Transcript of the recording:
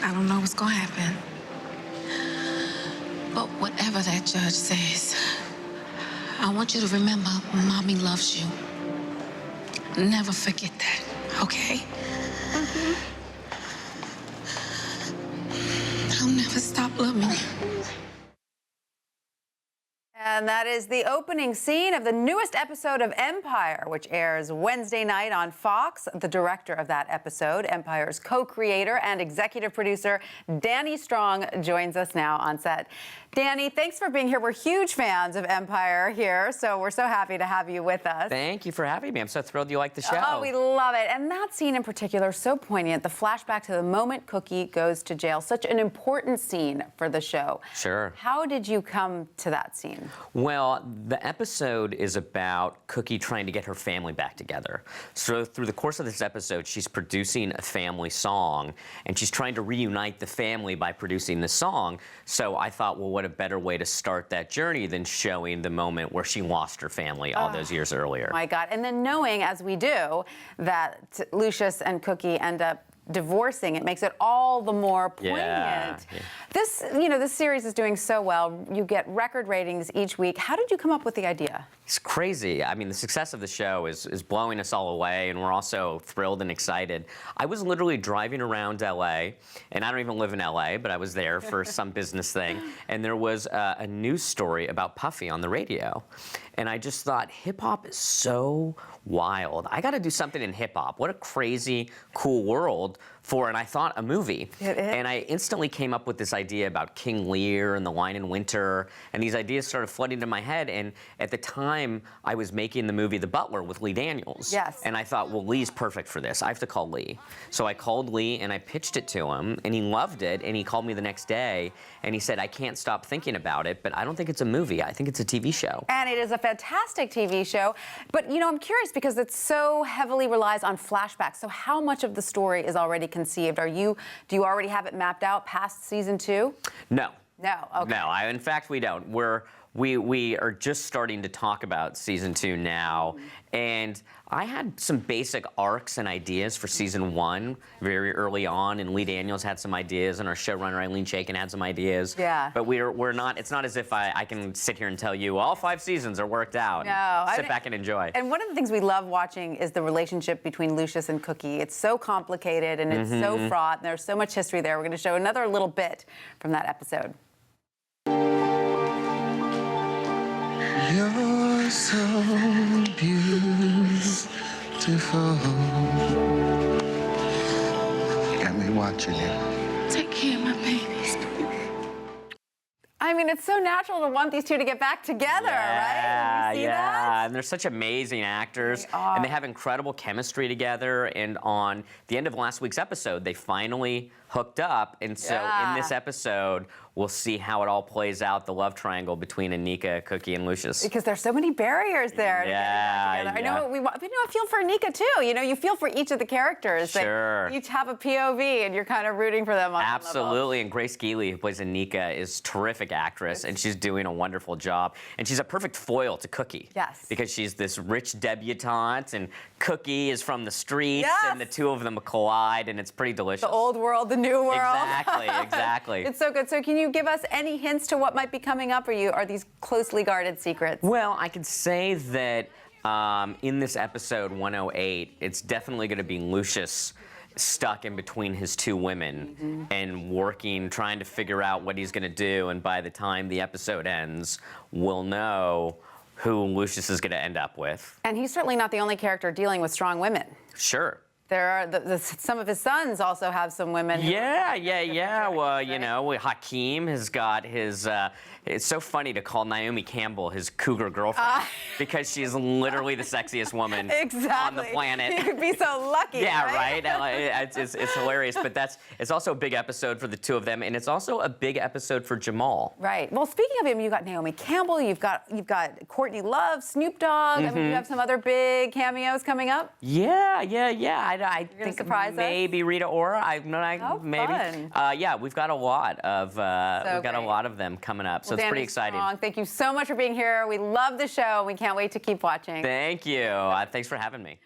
I don't know what's gonna happen. But whatever that judge says, I want you to remember Mommy loves you. Never forget that, okay? I'll never stop loving you. And that is the opening scene of the newest episode of Empire, which airs Wednesday night on Fox. The director of that episode, Empire's co-creator and executive producer, Danny Strong, joins us now on set. Danny, thanks for being here. We're huge fans of Empire here, so we're so happy to have you with us. Thank you for having me. I'm so thrilled you like the show. Oh, we love it. And that scene in particular, so poignant, the flashback to the moment Cookie goes to jail. Such an important scene for the show. Sure. How did you come to that scene? Well, the episode is about Cookie trying to get her family back together. So through the course of this episode, she's producing a family song, and she's trying to reunite the family by producing the song. So I thought, well, what a better way to start that journey than showing the moment where she lost her family all those years earlier. My God. And then knowing, as we do, that Lucius and Cookie end up divorcing, it makes it all the more poignant. Yeah. This, this series is doing so well. You get record ratings each week. How did you come up with the idea? It's crazy. I mean, the success of the show is blowing us all away, and we're also thrilled and excited. I was literally driving around LA, and I don't even live in LA, but I was there for some business thing, and there was a news story about Puffy on the radio. And I just thought, hip-hop is so wild. I got to do something in hip-hop. What a crazy, cool world for, and I thought, a movie. It is. And I instantly came up with this idea about King Lear and The Lion in Winter, and these ideas started flooding into my head. And at the time, I was making the movie The Butler with Lee Daniels. Yes. And I thought, well, Lee's perfect for this. I have to call Lee. So I called Lee, and I pitched it to him, and he loved it, and he called me the next day, and he said, I can't stop thinking about it, but I don't think it's a movie. I think it's a TV show. And it is a fantastic TV show. But, I'm curious because it so heavily relies on flashbacks. So how much of the story is already conceived? Do you already have it mapped out past season 2? No. No, okay. No, in fact, we don't. We are just starting to talk about season 2 now, and I had some basic arcs and ideas for season 1 very early on, and Lee Daniels had some ideas, and our showrunner Eileen Chaikin had some ideas. Yeah. But we're not. It's not as if I can sit here and tell you all 5 seasons are worked out. No, Sit back and enjoy. And one of the things we love watching is the relationship between Lucius and Cookie. It's so complicated and it's so fraught, and there's so much history there. We're going to show another little bit from that episode. You're so beautiful. You got me watching you. Take care of my babies. I mean, it's so natural to want these two to get back together, right? You see that? And they're such amazing actors, They are. and they have incredible chemistry together. And on the end of last week's episode, they finally hooked up. And so in this episode, we'll see how it all plays out, the love triangle between Anika, Cookie, and Lucius. Because there's so many barriers there. Yeah, I know I feel for Anika too. You feel for each of the characters. Sure. They each have a POV, and you're kind of rooting for them on some level. Absolutely, and Grace Geely, who plays Anika, is a terrific actress, and she's doing a wonderful job. And she's a perfect foil to Cookie. Yes. Because she's this rich debutante, and Cookie is from the streets, Yes. and the two of them collide, and it's pretty delicious. The old world, the new world. Exactly. It's so good. So can you give us any hints to what might be coming up, or are these closely guarded secrets? Well, I can say that in this episode 108, it's definitely going to be Lucius stuck in between his two women and trying to figure out what he's going to do. And by the time the episode ends, we'll know who Lucius is going to end up with. And he's certainly not the only character dealing with strong women. Sure. There are some of his sons also have some women. Yeah. Well, Hakeem has got his. It's so funny to call Naomi Campbell his cougar girlfriend because she's literally the sexiest woman on the planet. You'd be so lucky. Yeah, right? It's hilarious, but it's also a big episode for the two of them, and it's also a big episode for Jamal. Right. Well, speaking of him, you got Naomi Campbell, you've got Courtney Love, Snoop Dogg. I mean, you have some other big cameos coming up. Yeah. I think surprise us? maybe Rita Ora. Maybe. Fun. Yeah, we've got a lot of a lot of them coming up, so it's pretty Danny exciting. Strong, thank you so much for being here. We love the show. We can't wait to keep watching. Thank you. Thanks for having me.